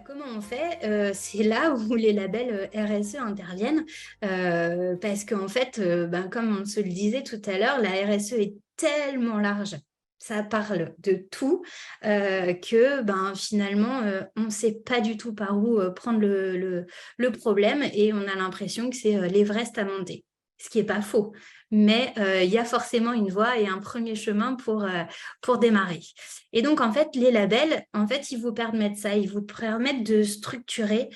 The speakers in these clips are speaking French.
Comment on fait? C'est là où les labels RSE interviennent, parce qu'en fait, comme on se le disait tout à l'heure, la RSE est tellement large. Ça parle de tout, que finalement, on ne sait pas du tout par où prendre le problème et on a l'impression que c'est l'Everest à monter, ce qui n'est pas faux. Mais il y a forcément une voie et un premier chemin pour démarrer. Et donc, en fait, les labels, en fait, ils vous permettent ça, ils vous permettent de structurer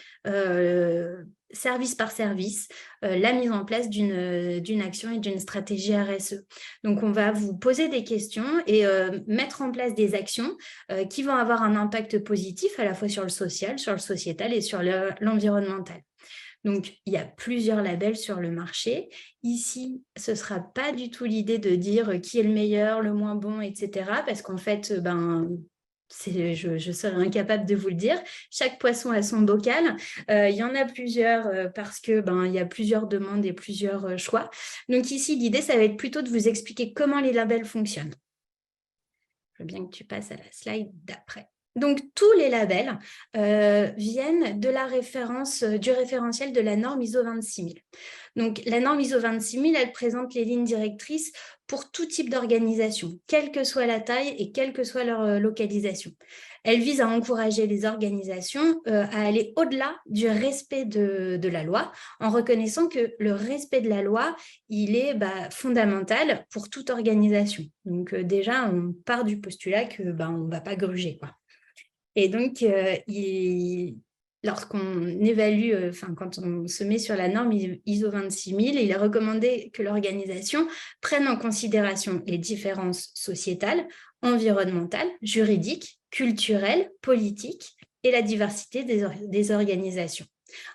service par service la mise en place d'une action et d'une stratégie RSE. Donc, on va vous poser des questions et mettre en place des actions qui vont avoir un impact positif à la fois sur le social, sur le sociétal et sur l'environnemental. Donc, il y a plusieurs labels sur le marché. Ici, ce ne sera pas du tout l'idée de dire qui est le meilleur, le moins bon, etc. Parce qu'en fait, je serais incapable de vous le dire. Chaque poisson a son bocal. Il y en a plusieurs parce que il y a plusieurs demandes et plusieurs choix. Donc ici, l'idée, ça va être plutôt de vous expliquer comment les labels fonctionnent. Je veux bien que tu passes à la slide d'après. Donc, tous les labels viennent de la référence, du référentiel de la norme ISO 26000. Donc, la norme ISO 26000, elle présente les lignes directrices pour tout type d'organisation, quelle que soit la taille et quelle que soit leur localisation. Elle vise à encourager les organisations à aller au-delà du respect de la loi, en reconnaissant que le respect de la loi, il est fondamental pour toute organisation. Donc, déjà, on part du postulat que on ne va pas gruger, quoi. Et donc, lorsqu'on évalue, quand on se met sur la norme ISO 26000, il est recommandé que l'organisation prenne en considération les différences sociétales, environnementales, juridiques, culturelles, politiques et la diversité des organisations,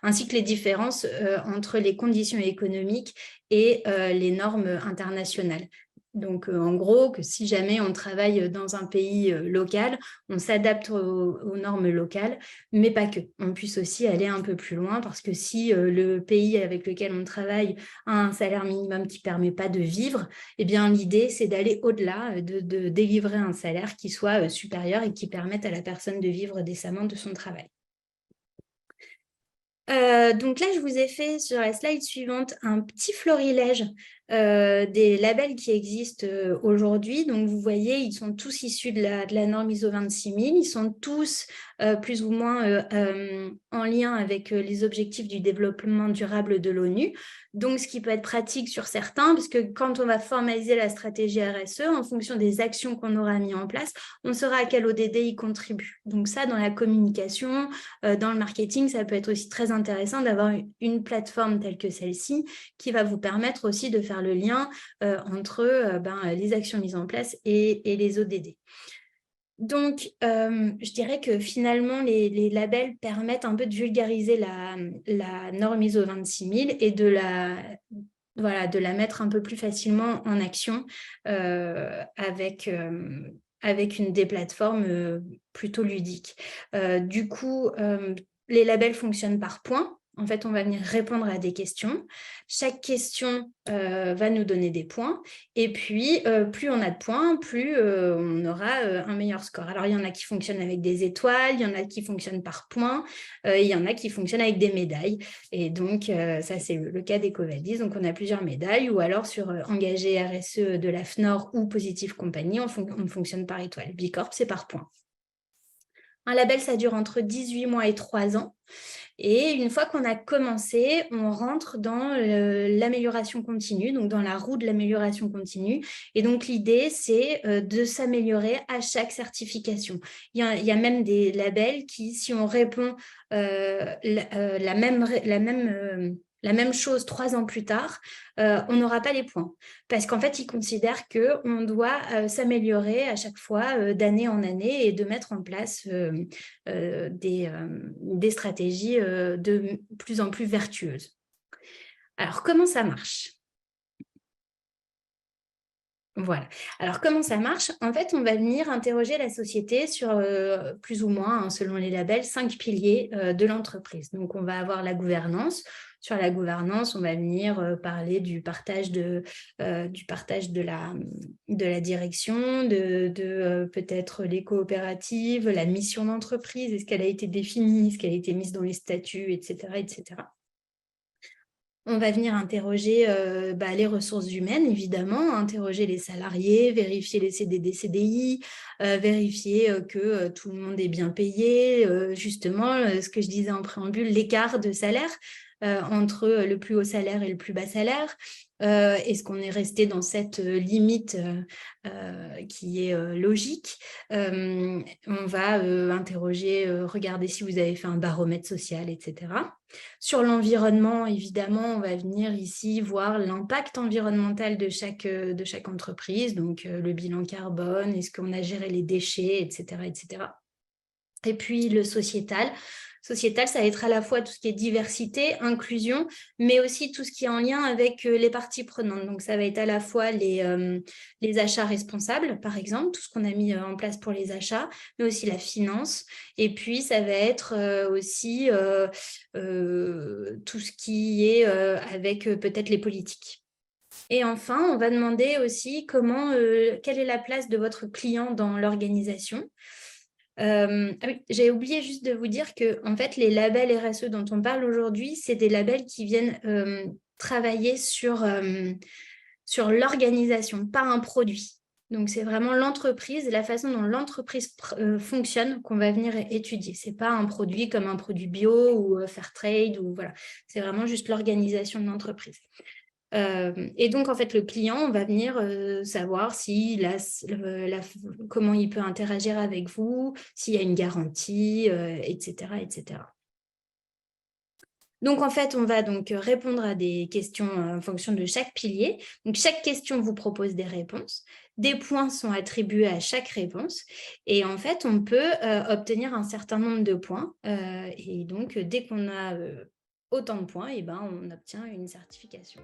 ainsi que les différences entre les conditions économiques et les normes internationales. Donc, en gros, que si jamais on travaille dans un pays local, on s'adapte aux normes locales, mais pas que. On puisse aussi aller un peu plus loin parce que si le pays avec lequel on travaille a un salaire minimum qui ne permet pas de vivre, eh bien, l'idée, c'est d'aller au-delà, de délivrer un salaire qui soit supérieur et qui permette à la personne de vivre décemment de son travail. Donc là, je vous ai fait sur la slide suivante un petit florilège des labels qui existent aujourd'hui. Donc, vous voyez, ils sont tous issus de la norme ISO 26000. Ils sont tous plus ou moins en lien avec les objectifs du développement durable de l'ONU. Donc, ce qui peut être pratique sur certains, parce que quand on va formaliser la stratégie RSE, en fonction des actions qu'on aura mis en place, on saura à quel ODD il contribue. Donc ça, dans la communication, dans le marketing, ça peut être aussi très intéressant d'avoir une plateforme telle que celle-ci qui va vous permettre aussi de faire le lien entre les actions mises en place et les ODD. Donc, je dirais que finalement, les labels permettent un peu de vulgariser la norme ISO 26000 et de la mettre un peu plus facilement en action avec des plateformes plutôt ludiques. Du coup, les labels fonctionnent par points. En fait, on va venir répondre à des questions. Chaque question va nous donner des points. Et puis, plus on a de points, plus on aura un meilleur score. Alors, il y en a qui fonctionnent avec des étoiles, il y en a qui fonctionnent par points, il y en a qui fonctionnent avec des médailles. Et donc, ça, c'est le cas d'EcoVadis. Donc, on a plusieurs médailles. Ou alors, sur Engagé RSE de la FNOR ou Positive Company, on fonctionne par étoile. Bicorp, c'est par points. Un label, ça dure entre 18 mois et 3 ans. Et une fois qu'on a commencé, on rentre dans l'amélioration continue, donc dans la roue de l'amélioration continue. Et donc, l'idée, c'est de s'améliorer à chaque certification. Il y a même des labels qui, si on répond la même chose 3 ans plus tard, on n'aura pas les points. Parce qu'en fait, ils considèrent qu'on doit s'améliorer à chaque fois, d'année en année, et de mettre en place des stratégies de plus en plus vertueuses. Alors, comment ça marche ? Voilà. Alors, comment ça marche ? En fait, on va venir interroger la société sur plus ou moins, selon les labels, 5 piliers de l'entreprise. Donc, on va avoir la gouvernance. Sur la gouvernance, on va venir parler du partage de la direction, de peut-être les coopératives, la mission d'entreprise, est-ce qu'elle a été définie, est-ce qu'elle a été mise dans les statuts, etc., etc. On va venir interroger les ressources humaines, évidemment, interroger les salariés, vérifier les CDD, CDI, vérifier que tout le monde est bien payé. Justement, ce que je disais en préambule, l'écart de salaire entre le plus haut salaire et le plus bas salaire. Est-ce qu'on est resté dans cette limite qui est logique? On va interroger, regarder si vous avez fait un baromètre social, etc. Sur l'environnement, évidemment, on va venir ici voir l'impact environnemental de chaque entreprise, donc le bilan carbone, est-ce qu'on a géré les déchets, etc., etc. Et puis le sociétal. Sociétal, ça va être à la fois tout ce qui est diversité, inclusion, mais aussi tout ce qui est en lien avec les parties prenantes. Donc, ça va être à la fois les achats responsables, par exemple, tout ce qu'on a mis en place pour les achats, mais aussi la finance. Et puis, ça va être aussi tout ce qui est avec peut-être les politiques. Et enfin, on va demander aussi quelle est la place de votre client dans l'organisation. Oui, j'ai oublié juste de vous dire que en fait, les labels RSE dont on parle aujourd'hui, c'est des labels qui viennent travailler sur l'organisation, pas un produit. Donc, c'est vraiment l'entreprise, la façon dont l'entreprise fonctionne qu'on va venir étudier. Ce n'est pas un produit comme un produit bio ou Fairtrade, ou voilà. C'est vraiment juste l'organisation de l'entreprise. Et donc, en fait, le client, on va venir savoir comment il peut interagir avec vous, s'il y a une garantie, etc., etc. Donc, en fait, on va donc répondre à des questions en fonction de chaque pilier. Donc, chaque question vous propose des réponses. Des points sont attribués à chaque réponse. Et en fait, on peut obtenir un certain nombre de points. Et donc, dès qu'on a autant de points, on obtient une certification.